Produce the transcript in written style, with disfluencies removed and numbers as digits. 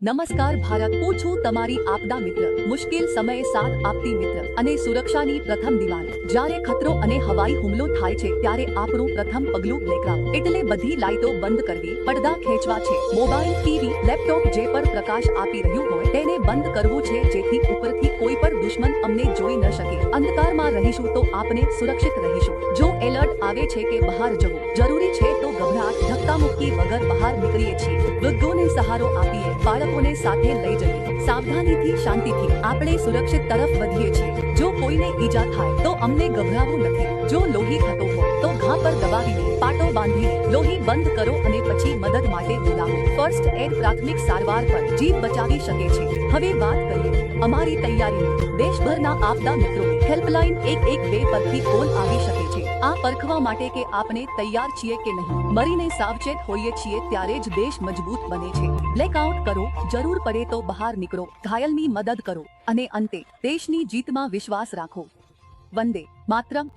નમસ્કાર ભારત, હું છું તમારી આપદા મિત્ર, મુશ્કેલ સમયે સાથ આપતી મિત્ર અને સુરક્ષાની પ્રથમ દિવાલ. જ્યારે ખતરો અને હવાઈ હુમલો થાય છે ત્યારે આપણું પ્રથમ પગલું બ્લેકઆઉટ એટલે બધી લાઇટો બંધ કરવી, પડદા ખેંચવા છે, મોબાઈલ, ટીવી, લેપટોપ જે પર પ્રકાશ આપી રહ્યું હોય તેને બંધ કરવું છે જેથી ઉપરથી કોઈ પણ દુશ્મન અમને જોઈ ન શકે. અંધકારમાં રહીશું તો આપણે સુરક્ષિત રહીશું. જો એલર્ટ આવે છે કે બહાર જવું જરૂરી છે તો ગભરાટ, ધક્કામુક્કી વગર બહાર નીકળીએ છીએ. વૃદ્ધોને સહારો આપીએ, બાળકોને સાથે લઈ જઈએ. સાવધાનીથી, શાંતિથી આપણે સુરક્ષિત તરફ વધીએ છીએ. જો કોઈને ઈજા થાય તો અમને ગભરાવું નથી. જો લોહી થતો હોય તો ઘા પર દબાવીને, પાટો બાંધીને લોહી બંધ કરો અને પછી મદદ માટે બોલાવો. ફર્સ્ટ એડ પ્રાથમિક સારવાર પર જીવ બચાવી શકે છે. હવે વાત કરીએ અમારી તૈયારીની. દેશભરના આપદા મિત્રોને હેલ્પલાઇન 112 પરથી કોલ આવી શકે છે. આ પરખવા માટે કે આપણે તૈયાર છીએ કે નહીં. મરીને સાવચેત હોઈએ છીએ ત્યારે જ દેશ મજબૂત બને છે. બ્લેકઆઉટ કરો, જરૂર પડે તો બહાર નીકળો, ઘાયલની મદદ કરો અને અંતે દેશની જીતમાં વિશ્વાસ રાખો. વંદે માતરમ.